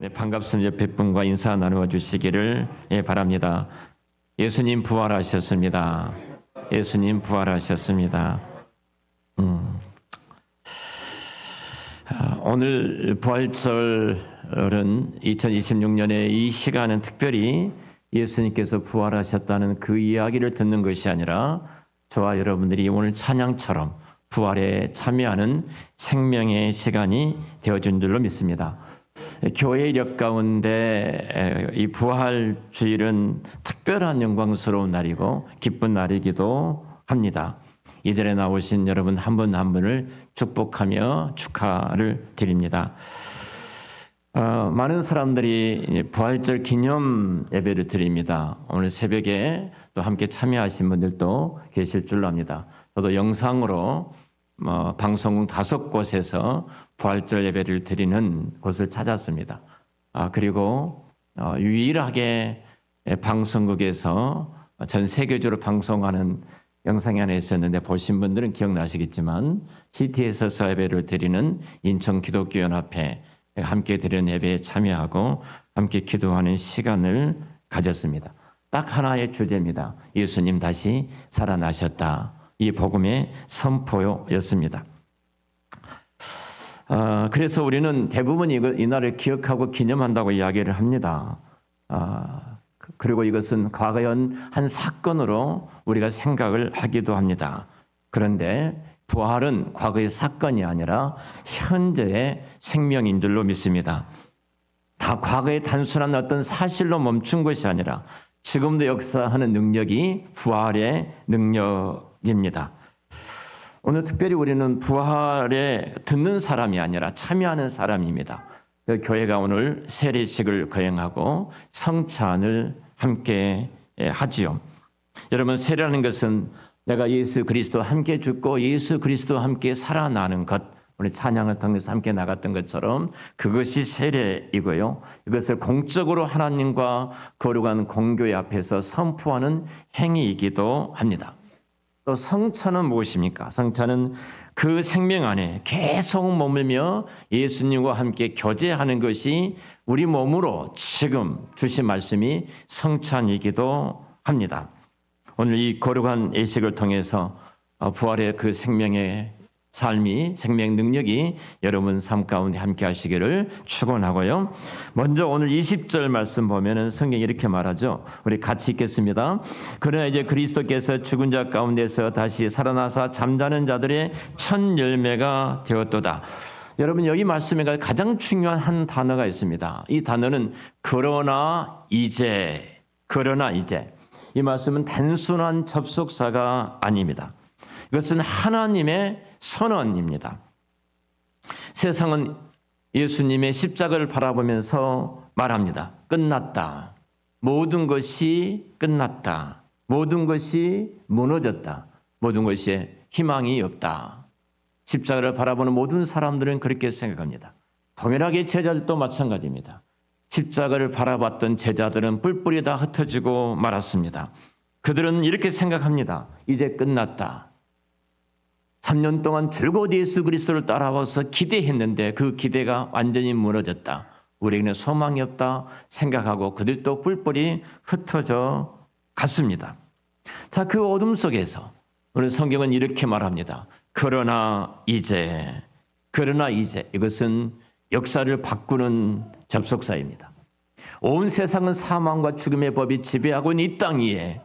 네, 반갑습니다. 옆에 분과 인사 나누어 주시기를 바랍니다. 예수님 부활하셨습니다. 예수님 부활하셨습니다. 오늘 부활절은 2026년의 이 시간은 특별히 예수님께서 부활하셨다는 그 이야기를 듣는 것이 아니라 저와 여러분들이 오늘 찬양처럼 부활에 참여하는 생명의 시간이 되어준 줄로 믿습니다. 교회 이력 가운데 이 부활 주일은 특별한 영광스러운 날이고 기쁜 날이기도 합니다. 이전에 나오신 여러분 한 분 한 분을 축복하며 축하를 드립니다. 많은 사람들이 부활절 기념 예배를 드립니다. 오늘 새벽에 또 함께 참여하신 분들도 계실 줄로 압니다. 저도 영상으로 방송국 5곳에서 부활절 예배를 드리는 곳을 찾았습니다. 그리고 유일하게 방송국에서 전 세계적으로 방송하는 영상이 하나 있었는데 보신 분들은 기억나시겠지만 CT에서 예배를 드리는 인천 기독교연합회 함께 드리는 예배에 참여하고 함께 기도하는 시간을 가졌습니다. 딱 하나의 주제입니다. 예수님 다시 살아나셨다. 이 복음의 선포였습니다. 그래서 우리는 대부분 이 날을 기억하고 기념한다고 이야기를 합니다. 그리고 이것은 과거의 한 사건으로 우리가 생각을 하기도 합니다. 그런데 부활은 과거의 사건이 아니라 현재의 생명인 줄로 믿습니다. 다 과거의 단순한 어떤 사실로 멈춘 것이 아니라 지금도 역사하는 능력이 부활의 능력입니다. 오늘 특별히 우리는 부활에 듣는 사람이 아니라 참여하는 사람입니다. 교회가 오늘 세례식을 거행하고 성찬을 함께 하지요. 여러분, 세례라는 것은 내가 예수 그리스도와 함께 죽고 예수 그리스도와 함께 살아나는 것, 우리 찬양을 통해서 함께 나갔던 것처럼 그것이 세례이고요. 이것을 공적으로 하나님과 거룩한 공교회 앞에서 선포하는 행위이기도 합니다. 또 성찬은 무엇입니까? 성찬은 그 생명 안에 계속 머물며 예수님과 함께 교제하는 것이 우리 몸으로 지금 주신 말씀이 성찬이기도 합니다. 오늘 이 거룩한 예식을 통해서 부활의 그 생명의 삶이, 생명 능력이 여러분 삶 가운데 함께 하시기를 축원하고요. 먼저 오늘 20절 말씀 보면은 성경이 이렇게 말하죠. 우리 같이 읽겠습니다. 그러나 이제 그리스도께서 죽은 자 가운데서 다시 살아나사 잠자는 자들의 첫 열매가 되었도다. 여러분, 여기 말씀에 가장 중요한 한 단어가 있습니다. 이 단어는 그러나 이제. 이 말씀은 단순한 접속사가 아닙니다. 이것은 하나님의 선언입니다. 세상은 예수님의 십자가를 바라보면서 말합니다. 끝났다. 모든 것이 끝났다. 모든 것이 무너졌다. 모든 것이 희망이 없다. 십자가를 바라보는 모든 사람들은 그렇게 생각합니다. 동일하게 제자들도 마찬가지입니다. 십자가를 바라봤던 제자들은 뿔뿔이 다 흩어지고 말았습니다. 그들은 이렇게 생각합니다. 이제 끝났다. 3년 동안 줄곧 예수 그리스도를 따라와서 기대했는데 그 기대가 완전히 무너졌다. 우리에게는 소망이 없다 생각하고 그들도 뿔뿔이 흩어져 갔습니다. 자, 그 어둠 속에서 오늘 성경은 이렇게 말합니다. 그러나 이제 이것은 역사를 바꾸는 접속사입니다. 온 세상은 사망과 죽음의 법이 지배하고 있는 이 땅 위에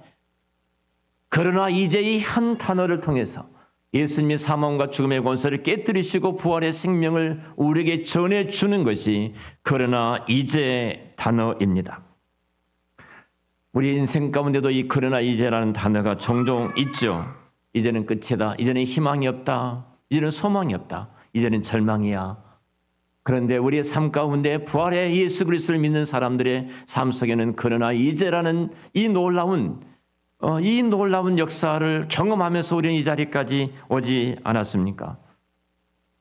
그러나 이제 이 한 단어를 통해서 예수님이 사망과 죽음의 권세를 깨뜨리시고 부활의 생명을 우리에게 전해주는 것이 그러나 이제 단어입니다. 우리 인생 가운데도 이 그러나 이제라는 단어가 종종 있죠. 이제는 끝이다. 이제는 희망이 없다. 이제는 소망이 없다. 이제는 절망이야. 그런데 우리의 삶 가운데 부활의 예수 그리스도를 믿는 사람들의 삶 속에는 그러나 이제라는 이 놀라운 역사를 경험하면서 우리는 이 자리까지 오지 않았습니까?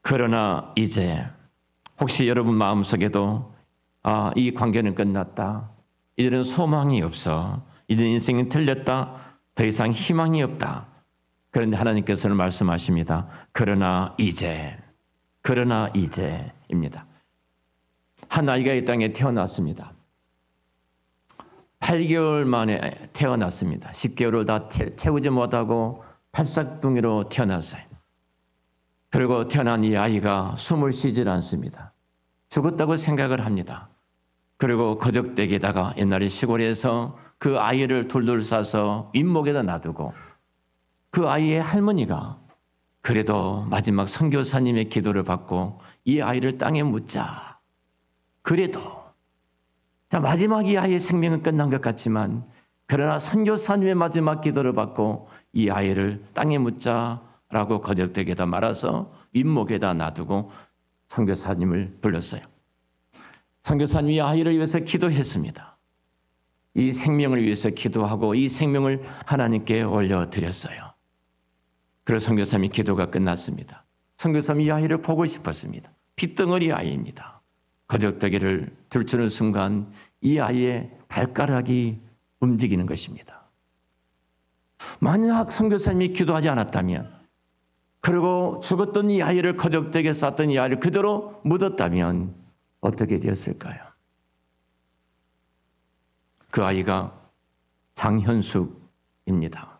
그러나 이제 혹시 여러분 마음속에도 이 관계는 끝났다. 이제는 소망이 없어. 이제 인생이 틀렸다. 더 이상 희망이 없다. 그런데 하나님께서는 말씀하십니다. 그러나 이제입니다. 한 아이가 이 땅에 태어났습니다. 8개월 만에 태어났습니다. 10개월을 다 채우지 못하고 팔싹둥이로 태어났어요. 그리고 태어난 이 아이가 숨을 쉬질 않습니다. 죽었다고 생각을 합니다. 그리고 거적대기에다가 옛날에 시골에서 그 아이를 돌돌 싸서 윗목에다 놔두고 그 아이의 할머니가 그래도 마지막 선교사님의 기도를 받고 이 아이를 땅에 묻자. 그래도 자, 마지막 이 아이의 생명은 끝난 것 같지만 그러나 선교사님의 마지막 기도를 받고 이 아이를 땅에 묻자라고 거적대기에다 말아서 윗목에다 놔두고 선교사님을 불렀어요. 선교사님이 아이를 위해서 기도했습니다. 이 생명을 위해서 기도하고 이 생명을 하나님께 올려드렸어요. 그래서 선교사님이 기도가 끝났습니다. 선교사님이 이 아이를 보고 싶었습니다. 핏덩어리 아이입니다. 거적대기를 들추는 순간 이 아이의 발가락이 움직이는 것입니다. 만약 선교사님이 기도하지 않았다면, 그리고 죽었던 이 아이를 거적대기에 쌌던 이 아이를 그대로 묻었다면 어떻게 되었을까요? 그 아이가 장현숙입니다.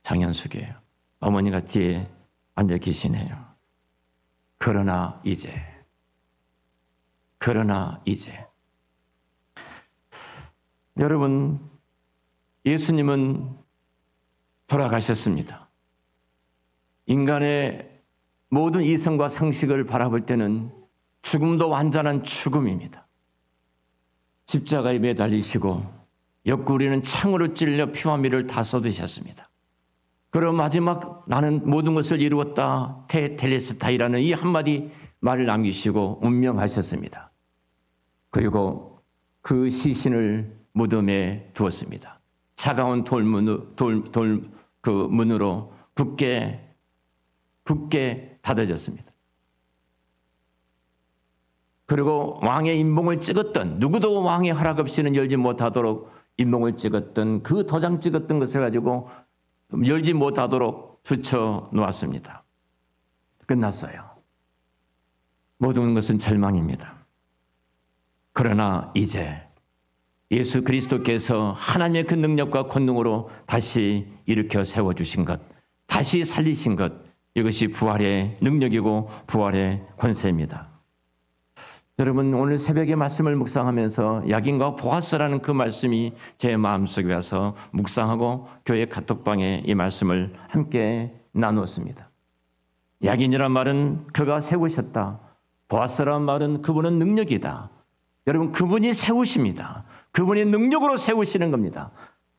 장현숙이에요. 어머니가 뒤에 앉아 계시네요. 그러나 이제 여러분, 예수님은 돌아가셨습니다. 인간의 모든 이성과 상식을 바라볼 때는 죽음도 완전한 죽음입니다. 십자가에 매달리시고 옆구리는 창으로 찔려 피와 미를 다 쏟으셨습니다. 그리고 마지막 나는 모든 것을 이루었다 테텔레스타이라는 이 한마디 말을 남기시고 운명하셨습니다. 그리고 그 시신을 무덤에 두었습니다. 차가운 그 문으로 굳게 닫아졌습니다. 그리고 왕의 인봉을 찍었던, 누구도 왕의 허락 없이는 열지 못하도록 인봉을 찍었던 그 도장 찍었던 것을 가지고 열지 못하도록 붙여 놓았습니다. 끝났어요. 모든 것은 절망입니다. 그러나 이제 예수 그리스도께서 하나님의 그 능력과 권능으로 다시 일으켜 세워주신 것, 다시 살리신 것, 이것이 부활의 능력이고 부활의 권세입니다. 여러분, 오늘 새벽에 말씀을 묵상하면서 야긴과 보아스라는 그 말씀이 제 마음속에 와서 묵상하고 교회 카톡방에 이 말씀을 함께 나누었습니다. 야긴이란 말은 그가 세우셨다. 보아스란 말은 그분은 능력이다. 여러분, 그분이 세우십니다. 그분이 능력으로 세우시는 겁니다.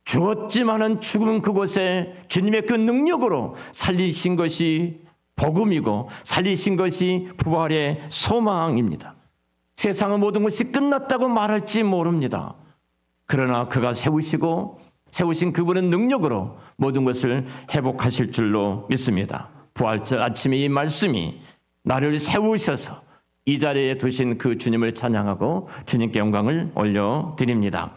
죽었지만은 죽은 그곳에 주님의 그 능력으로 살리신 것이 복음이고 살리신 것이 부활의 소망입니다. 세상의 모든 것이 끝났다고 말할지 모릅니다. 그러나 그가 세우신 그분은 능력으로 모든 것을 회복하실 줄로 믿습니다. 부활절 아침에 이 말씀이 나를 세우셔서 이 자리에 두신 그 주님을 찬양하고 주님께 영광을 올려드립니다.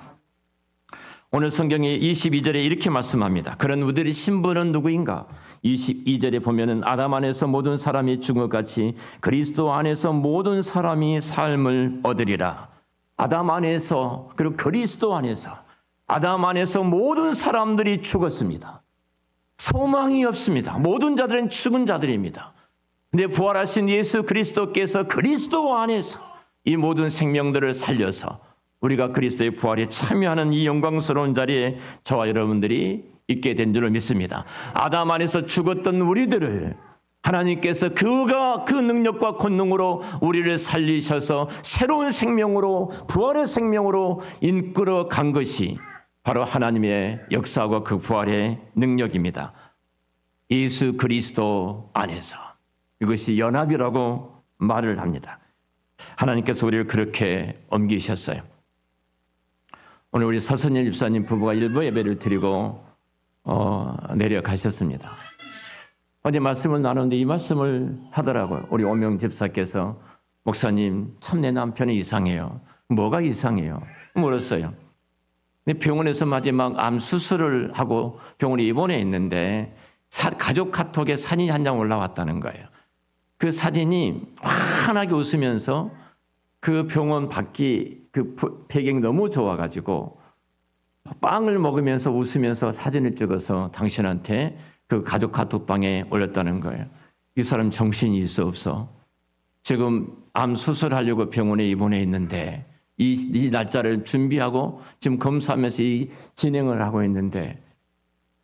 오늘 성경이 22절에 이렇게 말씀합니다. 그런 우리들의 신분은 누구인가? 22절에 보면은 아담 안에서 모든 사람이 죽은 것 같이 그리스도 안에서 모든 사람이 삶을 얻으리라. 아담 안에서, 그리고 그리스도 안에서, 아담 안에서 모든 사람들이 죽었습니다. 소망이 없습니다. 모든 자들은 죽은 자들입니다. 근데 부활하신 예수 그리스도께서 그리스도 안에서 이 모든 생명들을 살려서 우리가 그리스도의 부활에 참여하는 이 영광스러운 자리에 저와 여러분들이 있게 된 줄을 믿습니다. 아담 안에서 죽었던 우리들을 하나님께서 그가 그 능력과 권능으로 우리를 살리셔서 새로운 생명으로, 부활의 생명으로 이끌어 간 것이 바로 하나님의 역사와 그 부활의 능력입니다. 예수 그리스도 안에서. 이것이 연합이라고 말을 합니다. 하나님께서 우리를 그렇게 옮기셨어요. 오늘 우리 서선일 집사님 부부가 일부 예배를 드리고 내려가셨습니다. 어제 말씀을 나누는데 이 말씀을 하더라고요. 우리 오명 집사께서 목사님 참 내 남편이 이상해요. 뭐가 이상해요? 물었어요. 근데 병원에서 마지막 암 수술을 하고 병원에 입원해 있는데 가족 카톡에 사진이 한 장 올라왔다는 거예요. 그 사진이 환하게 웃으면서 그 병원 밖이 그 배경이 너무 좋아가지고 빵을 먹으면서 웃으면서 사진을 찍어서 당신한테 그 가족 카톡방에 올렸다는 거예요. 이 사람 정신이 있어 없어? 지금 암 수술하려고 병원에 입원해 있는데 이 날짜를 준비하고 지금 검사하면서 이 진행을 하고 있는데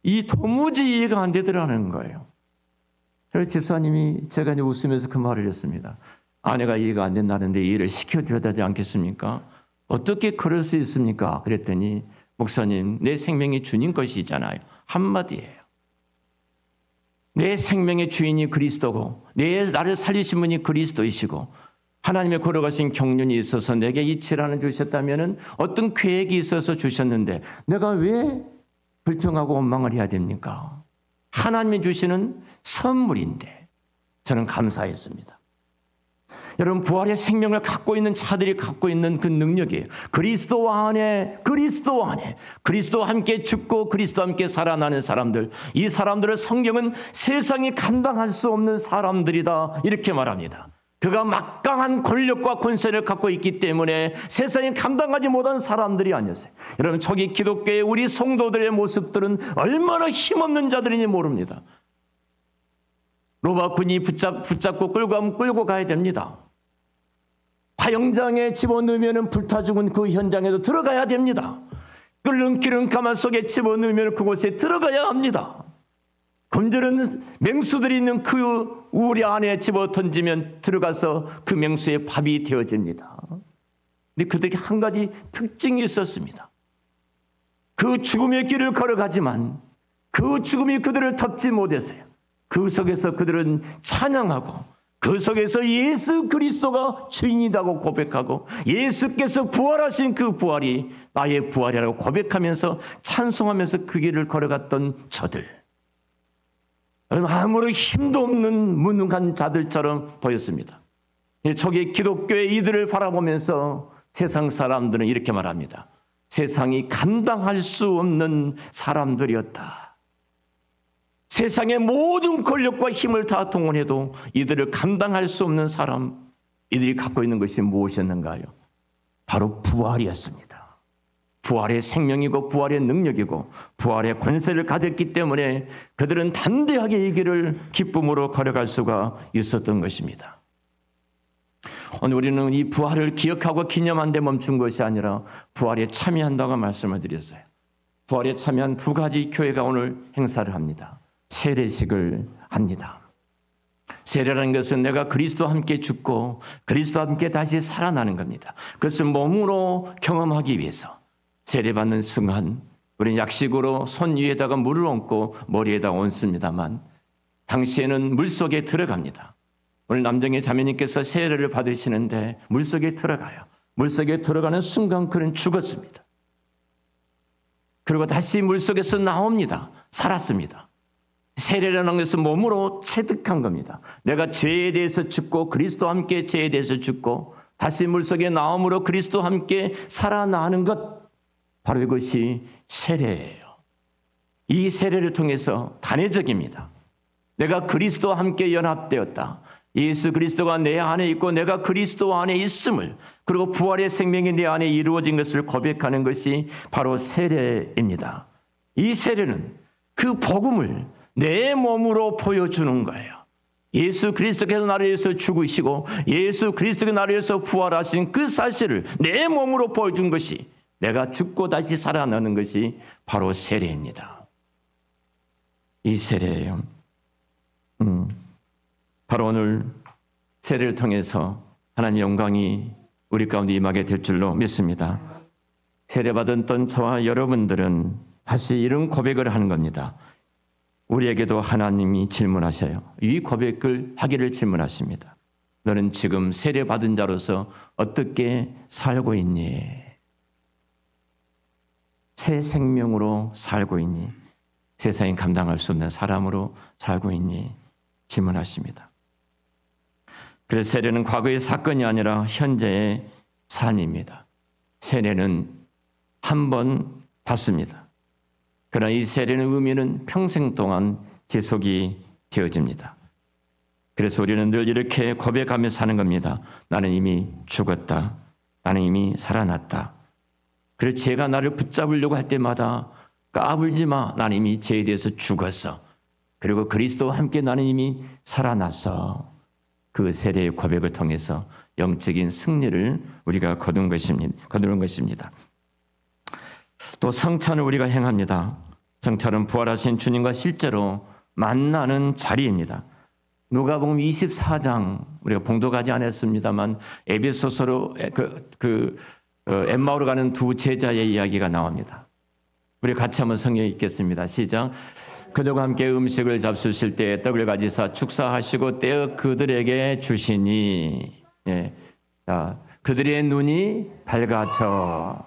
이 도무지 이해가 안 되더라는 거예요. 그래서 집사님이 제가 이제 웃으면서 그 말을 했습니다. 아내가 이해가 안 된다는데 이해를 시켜줘야 되지 않겠습니까? 어떻게 그럴 수 있습니까? 그랬더니 목사님, 내 생명이 주님 것이잖아요. 한마디예요. 내 생명의 주인이 그리스도고 나를 살리신 분이 그리스도이시고 하나님의 걸어가신 경륜이 있어서 내게 이 질환을 주셨다면 어떤 계획이 있어서 주셨는데 내가 왜 불평하고 원망을 해야 됩니까? 하나님이 주시는 선물인데 저는 감사했습니다. 여러분, 부활의 생명을 갖고 있는 자들이 갖고 있는 그 능력이에요. 그리스도와 함께 죽고 그리스도와 함께 살아나는 사람들, 이 사람들을 성경은 세상이 감당할 수 없는 사람들이다 이렇게 말합니다. 그가 막강한 권력과 권세를 갖고 있기 때문에 세상이 감당하지 못한 사람들이 아니었어요. 여러분, 저기 기독교의 우리 성도들의 모습들은 얼마나 힘없는 자들인지 모릅니다. 로마 군이 붙잡고 끌고 가야 됩니다. 화영장에 집어넣으면 불타 죽은 그 현장에도 들어가야 됩니다. 끓는 기름 가마 속에 집어넣으면 그곳에 들어가야 합니다. 굶주린 맹수들이 있는 그 우리 안에 집어 던지면 들어가서 그 맹수의 밥이 되어집니다. 근데 그들이 한 가지 특징이 있었습니다. 그 죽음의 길을 걸어가지만 그 죽음이 그들을 덮지 못했어요. 그 속에서 그들은 찬양하고 그 속에서 예수 그리스도가 주인이라고 고백하고 예수께서 부활하신 그 부활이 나의 부활이라고 고백하면서 찬송하면서 그 길을 걸어갔던 저들, 아무런 힘도 없는 무능한 자들처럼 보였습니다. 저기 기독교의 이들을 바라보면서 세상 사람들은 이렇게 말합니다. 세상이 감당할 수 없는 사람들이었다. 세상의 모든 권력과 힘을 다 동원해도 이들을 감당할 수 없는 사람, 이들이 갖고 있는 것이 무엇이었는가요? 바로 부활이었습니다. 부활의 생명이고 부활의 능력이고 부활의 권세를 가졌기 때문에 그들은 담대하게 이 길을 기쁨으로 걸어갈 수가 있었던 것입니다. 오늘 우리는 이 부활을 기억하고 기념한 데 멈춘 것이 아니라 부활에 참여한다고 말씀을 드렸어요. 부활에 참여한 두 가지 교회가 오늘 행사를 합니다. 세례식을 합니다. 세례라는 것은 내가 그리스도와 함께 죽고 그리스도와 함께 다시 살아나는 겁니다. 그것을 몸으로 경험하기 위해서 세례받는 순간 우리는 약식으로 손 위에다가 물을 얹고 머리에다 얹습니다만 당시에는 물속에 들어갑니다. 오늘 남정의 자매님께서 세례를 받으시는데 물속에 들어가요. 물속에 들어가는 순간 그는 죽었습니다. 그리고 다시 물속에서 나옵니다. 살았습니다. 세례라는 것은 몸으로 체득한 겁니다. 내가 죄에 대해서 죽고 그리스도와 함께 죄에 대해서 죽고 다시 물속에 나옴으로 그리스도와 함께 살아나는 것, 바로 이것이 세례예요. 이 세례를 통해서 단회적입니다. 내가 그리스도와 함께 연합되었다. 예수 그리스도가 내 안에 있고 내가 그리스도 안에 있음을, 그리고 부활의 생명이 내 안에 이루어진 것을 고백하는 것이 바로 세례입니다. 이 세례는 그 복음을 내 몸으로 보여주는 거예요. 예수 그리스도께서 나를 위해서 죽으시고 예수 그리스도가 나를 위해서 부활하신 그 사실을 내 몸으로 보여준 것이, 내가 죽고 다시 살아나는 것이 바로 세례입니다. 이 세례예요. 바로 오늘 세례를 통해서 하나님의 영광이 우리 가운데 임하게 될 줄로 믿습니다. 세례받았던 저와 여러분들은 다시 이런 고백을 하는 겁니다. 우리에게도 하나님이 질문하셔요. 이 고백을 하기를 질문하십니다. 너는 지금 세례받은 자로서 어떻게 살고 있니? 새 생명으로 살고 있니? 세상이 감당할 수 없는 사람으로 살고 있니? 질문하십니다. 그래서 세례는 과거의 사건이 아니라 현재의 삶입니다. 세례는 한 번 받습니다. 그러나 이 세례의 의미는 평생 동안 지속이 되어집니다. 그래서 우리는 늘 이렇게 고백하며 사는 겁니다. 나는 이미 죽었다. 나는 이미 살아났다. 그래서 죄가 나를 붙잡으려고 할 때마다 까불지 마. 나는 이미 죄에 대해서 죽었어. 그리고 그리스도와 함께 나는 이미 살아났어. 그 세례의 고백을 통해서 영적인 승리를 우리가 거두는 것입니다. 또 성찬을 우리가 행합니다. 성찬은 부활하신 주님과 실제로 만나는 자리입니다. 누가복음 24장 우리가 봉독하지 않았습니다만 에베소서로 엠마오로 가는 두 제자의 이야기가 나옵니다. 우리 같이 한번 성경에 읽겠습니다. 시작. 그들과 함께 음식을 잡수실 때 떡을 가지사 축사하시고 떼어 그들에게 주시니, 그들의 눈이 밝아져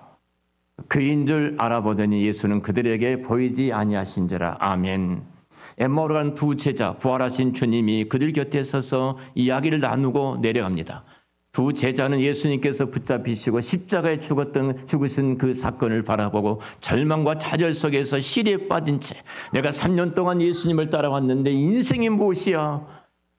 그인 줄 알아보더니 예수는 그들에게 보이지 아니하신지라. 아멘. 엠마오로 가는 두 제자, 부활하신 주님이 그들 곁에 서서 이야기를 나누고 내려갑니다. 두 제자는 예수님께서 붙잡히시고 십자가에 죽으신 그 사건을 바라보고 절망과 좌절 속에서 시리에 빠진 채 내가 3년 동안 예수님을 따라왔는데 인생이 무엇이야?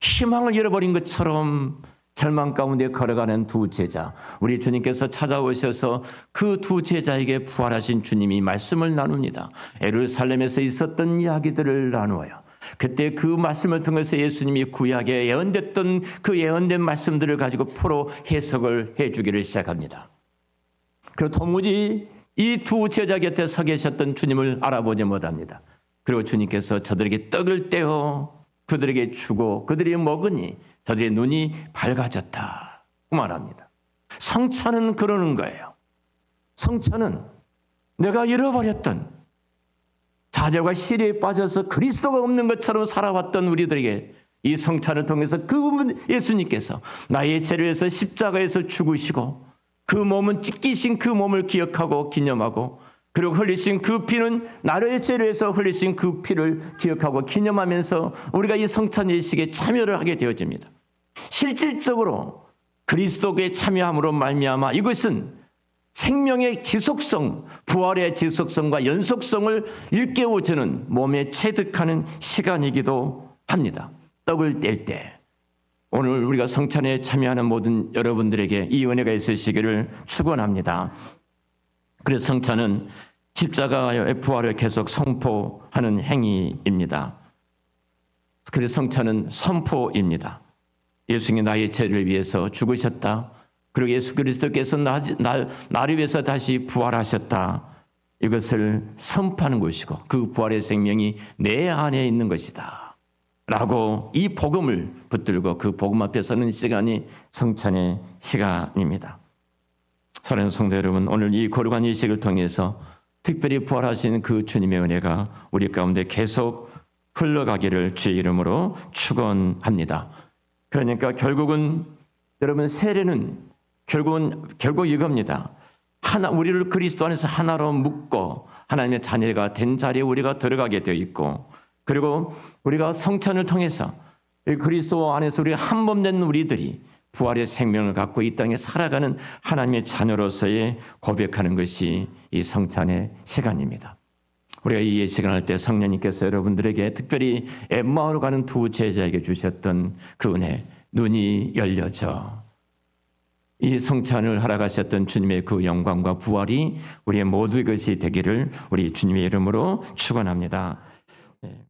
희망을 잃어버린 것처럼 절망 가운데 걸어가는 두 제자. 우리 주님께서 찾아오셔서 그 두 제자에게 부활하신 주님이 말씀을 나눕니다. 예루살렘에서 있었던 이야기들을 나누어요. 그때 그 말씀을 통해서 예수님이 구약에 예언됐던 그 예언된 말씀들을 가지고 포로 해석을 해주기를 시작합니다. 그리고 도무지 이 두 제자 곁에 서 계셨던 주님을 알아보지 못합니다. 그리고 주님께서 저들에게 떡을 떼어 그들에게 주고 그들이 먹으니 저들의 눈이 밝아졌다 그 말합니다. 성찬은 그러는 거예요. 성찬은 내가 잃어버렸던 좌절과 시리에 빠져서 그리스도가 없는 것처럼 살아왔던 우리들에게 이 성찬을 통해서 그 예수님께서 나의 죄를 위해서 십자가에서 죽으시고 그 몸은 찢기신 그 몸을 기억하고 기념하고 그리고 흘리신 그 피는 나의 죄를 위해서 흘리신 그 피를 기억하고 기념하면서 우리가 이 성찬 예식에 참여를 하게 되어집니다. 실질적으로 그리스도께 참여함으로 말미암아 이것은 생명의 지속성, 부활의 지속성과 연속성을 일깨워주는 몸에 체득하는 시간이기도 합니다. 떡을 뗄 때 오늘 우리가 성찬에 참여하는 모든 여러분들에게 이 은혜가 있으시기를 축원합니다. 그래서 성찬은 십자가의 부활을 계속 선포하는 행위입니다. 그래서 성찬은 선포입니다. 예수님이 나의 죄를 위해서 죽으셨다. 그리고 예수 그리스도께서 나를 위해서 다시 부활하셨다. 이것을 선포하는 것이고 그 부활의 생명이 내 안에 있는 것이다. 라고 이 복음을 붙들고 그 복음 앞에 서는 시간이 성찬의 시간입니다. 사랑하는 성도 여러분, 오늘 이 거룩한 예식을 통해서 특별히 부활하신 그 주님의 은혜가 우리 가운데 계속 흘러가기를 주의 이름으로 축원합니다. 그러니까 결국은 여러분 세례는 결국 이겁니다. 우리를 그리스도 안에서 하나로 묶고 하나님의 자녀가 된 자리에 우리가 들어가게 되어 있고 그리고 우리가 성찬을 통해서 그리스도 안에서 우리가 한 몸 된 우리들이 부활의 생명을 갖고 이 땅에 살아가는 하나님의 자녀로서의 고백하는 것이 이 성찬의 시간입니다. 우리가 이 예식을 할 때 성령님께서 여러분들에게 특별히 엠마오로 가는 두 제자에게 주셨던 그 은혜, 눈이 열려져 이 성찬을 하러 가셨던 주님의 그 영광과 부활이 우리의 모두의 것이 되기를 우리 주님의 이름으로 축원합니다. 네.